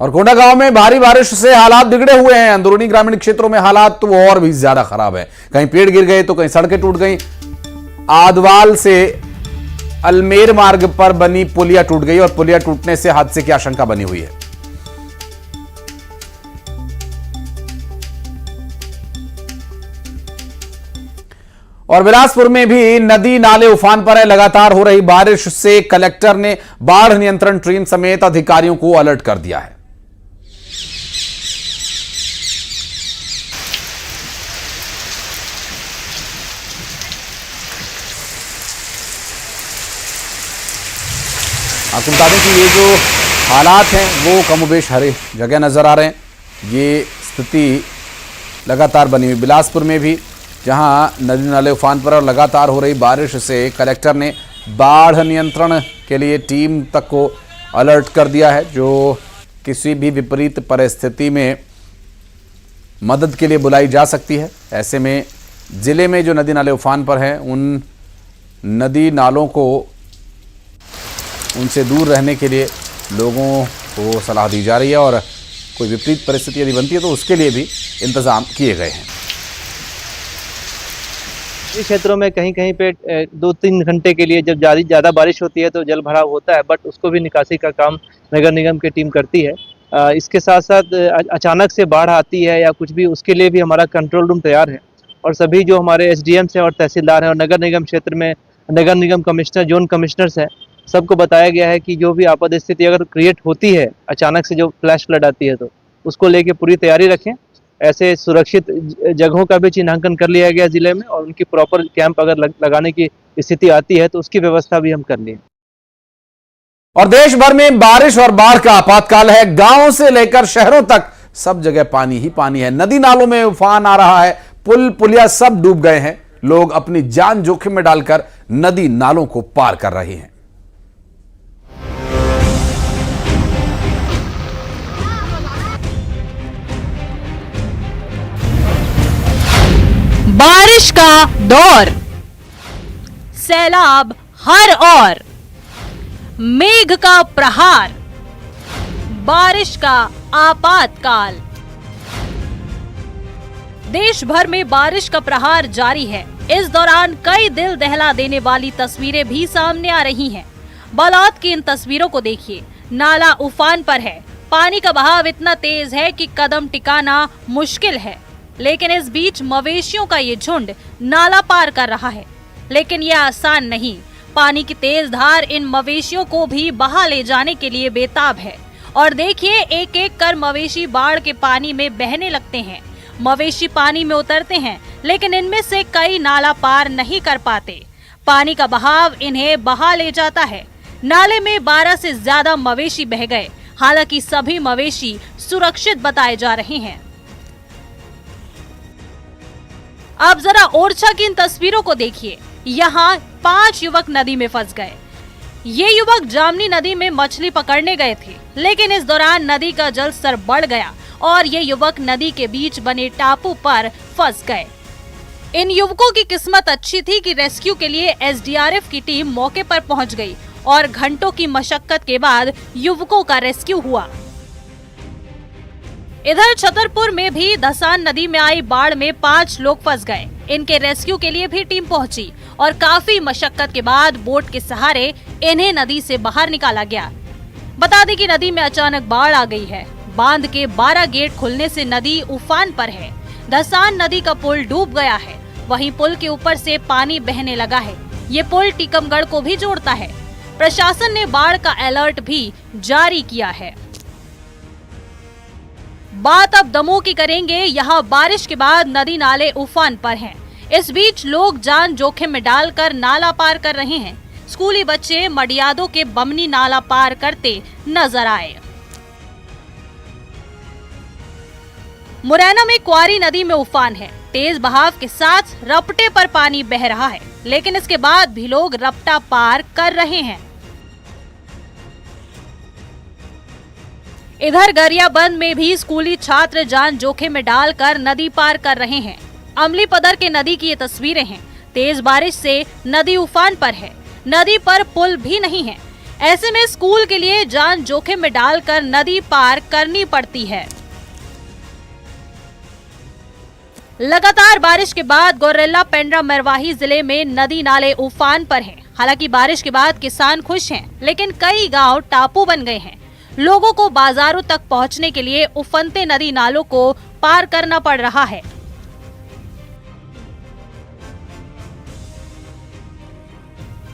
और कोंडा गांव में भारी बारिश से हालात बिगड़े हुए हैं। अंदरूनी ग्रामीण क्षेत्रों में हालात तो और भी ज्यादा खराब है। कहीं पेड़ गिर गए तो कहीं सड़कें टूट गई। आदवाल से अल्मेर मार्ग पर बनी पुलिया टूट गई और पुलिया टूटने से हादसे की आशंका बनी हुई है। और बिलासपुर में भी नदी नाले उफान पर है। लगातार हो रही बारिश से कलेक्टर ने बाढ़ नियंत्रण टीम समेत अधिकारियों को अलर्ट कर दिया है। आपको बता दें कि ये जो हालात हैं वो कमोबेश हर जगह नजर आ रहे हैं। ये स्थिति लगातार बनी हुई बिलासपुर में भी, जहां नदी नाले उफान पर और लगातार हो रही बारिश से कलेक्टर ने बाढ़ नियंत्रण के लिए टीम तक को अलर्ट कर दिया है, जो किसी भी विपरीत परिस्थिति में मदद के लिए बुलाई जा सकती है। ऐसे में जिले में जो नदी नाले उफान पर हैं उन नदी नालों को उनसे दूर रहने के लिए लोगों को सलाह दी जा रही है और कोई विपरीत परिस्थिति यदि बनती है तो उसके लिए भी इंतजाम किए गए हैं। इस क्षेत्रों में कहीं कहीं पे 2-3 घंटे के लिए जब ज़्यादा बारिश होती है तो जल भराव होता है, बट उसको भी निकासी का काम नगर निगम की टीम करती है। इसके साथ साथ अचानक से बाढ़ आती है या कुछ भी, उसके लिए भी हमारा कंट्रोल रूम तैयार है और सभी जो हमारे एसडीएम्स हैं और तहसीलदार हैं और नगर निगम क्षेत्र में नगर निगम कमिश्नर, जोन कमिश्नर्स हैं, सबको बताया गया है कि जो भी आपात स्थिति अगर क्रिएट होती है, अचानक से जो फ्लैश फ्लड आती है, तो उसको लेके पूरी तैयारी रखें। ऐसे सुरक्षित जगहों का भी चिन्हांकन कर लिया गया जिले में और उनकी प्रॉपर कैंप अगर लगाने की स्थिति आती है तो उसकी व्यवस्था भी हम कर लिए। और देश भर में बारिश और बाढ़ का आपातकाल है। गांवों से लेकर शहरों तक सब जगह पानी ही पानी है। नदी नालों में उफान आ रहा है, पुल पुलिया सब डूब गए हैं। लोग अपनी जान जोखिम में डालकर नदी नालों को पार कर रहे हैं। बारिश का दौर, सैलाब हर ओर, मेघ का प्रहार, बारिश का आपातकाल। देश भर में बारिश का प्रहार जारी है। इस दौरान कई दिल दहला देने वाली तस्वीरें भी सामने आ रही हैं। बालात की इन तस्वीरों को देखिए। नाला उफान पर है, पानी का बहाव इतना तेज है कि कदम टिकाना मुश्किल है। लेकिन इस बीच मवेशियों का ये झुंड नाला पार कर रहा है, लेकिन ये आसान नहीं। पानी की तेज धार इन मवेशियों को भी बहा ले जाने के लिए बेताब है। और देखिए, एक एक कर मवेशी बाढ़ के पानी में बहने लगते हैं। मवेशी पानी में उतरते हैं, लेकिन इनमें से कई नाला पार नहीं कर पाते। पानी का बहाव इन्हें बहा ले जाता है। नाले में 12 से ज्यादा मवेशी बह गए। हालांकि सभी मवेशी सुरक्षित बताए जा रहे हैं। अब जरा ओरछा की इन तस्वीरों को देखिए। यहाँ 5 युवक नदी में फंस गए। ये युवक जामनी नदी में मछली पकड़ने गए थे, लेकिन इस दौरान नदी का जल स्तर बढ़ गया और ये युवक नदी के बीच बने टापू पर फंस गए। इन युवकों की किस्मत अच्छी थी कि रेस्क्यू के लिए एसडीआरएफ की टीम मौके पर पहुंच गई और घंटों की मशक्कत के बाद युवकों का रेस्क्यू हुआ। इधर छतरपुर में भी धसान नदी में आई बाढ़ में 5 लोग फंस गए। इनके रेस्क्यू के लिए भी टीम पहुंची और काफी मशक्कत के बाद बोट के सहारे इन्हें नदी से बाहर निकाला गया। बता दें कि नदी में अचानक बाढ़ आ गई है। बांध के 12 गेट खुलने से नदी उफान पर है। धसान नदी का पुल डूब गया है। वहीं पुल के ऊपर से पानी बहने लगा है। ये पुल टीकमगढ़ को भी जोड़ता है। प्रशासन ने बाढ़ का अलर्ट भी जारी किया है। बात अब दमोह की करेंगे। यहाँ बारिश के बाद नदी नाले उफान पर हैं। इस बीच लोग जान जोखिम में डालकर नाला पार कर रहे हैं। स्कूली बच्चे मडियादों के बमनी नाला पार करते नजर आए। मुरैना में क्वारी नदी में उफान है। तेज बहाव के साथ रपटे पर पानी बह रहा है, लेकिन इसके बाद भी लोग रपटा पार कर रहे हैं। इधर गरियाबंद में भी स्कूली छात्र जान जोखिम में डालकर नदी पार कर रहे हैं। अमली पदर के नदी की ये तस्वीरें हैं। तेज बारिश से नदी उफान पर है। नदी पर पुल भी नहीं है। ऐसे में स्कूल के लिए जान जोखिम में डालकर नदी पार करनी पड़ती है। लगातार बारिश के बाद गौरेला पेंड्रा मरवाही जिले में नदी नाले उफान पर हैं। हालांकि बारिश के बाद किसान खुश हैं, लेकिन कई गांव टापू बन गए हैं। लोगों को बाजारों तक पहुंचने के लिए उफनते नदी नालों को पार करना पड़ रहा है।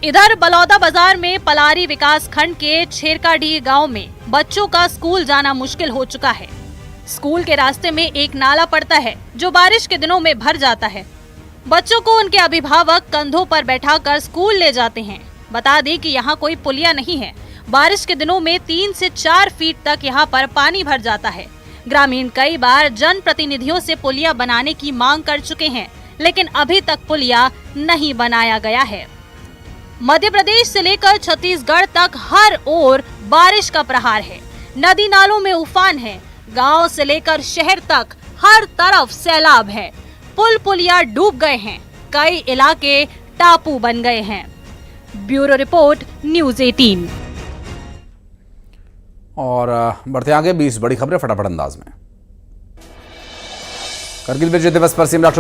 इधर बलौदा बाजार में पलारी विकास खंड के छेरकाडीह गांव में बच्चों का स्कूल जाना मुश्किल हो चुका है। स्कूल के रास्ते में एक नाला पड़ता है जो बारिश के दिनों में भर जाता है। बच्चों को उनके अभिभावक कंधों पर बैठाकर स्कूल ले जाते हैं। बता दें कि यहाँ कोई पुलिया नहीं है। बारिश के दिनों में 3 से 4 फीट तक यहाँ पर पानी भर जाता है। ग्रामीण कई बार जनप्रतिनिधियों से पुलिया बनाने की मांग कर चुके हैं, लेकिन अभी तक पुलिया नहीं बनाया गया है। मध्य प्रदेश से लेकर छत्तीसगढ़ तक हर ओर बारिश का प्रहार है। नदी नालों में उफान है। गांव से लेकर शहर तक हर तरफ सैलाब है। पुल पुलिया डूब गए हैं। कई इलाके टापू बन गए हैं। Bureau report, news 18। और बढ़ते आगे 20 बड़ी खबरें फटाफट अंदाज में। करगिल विजय दिवस पर सीएम डॉ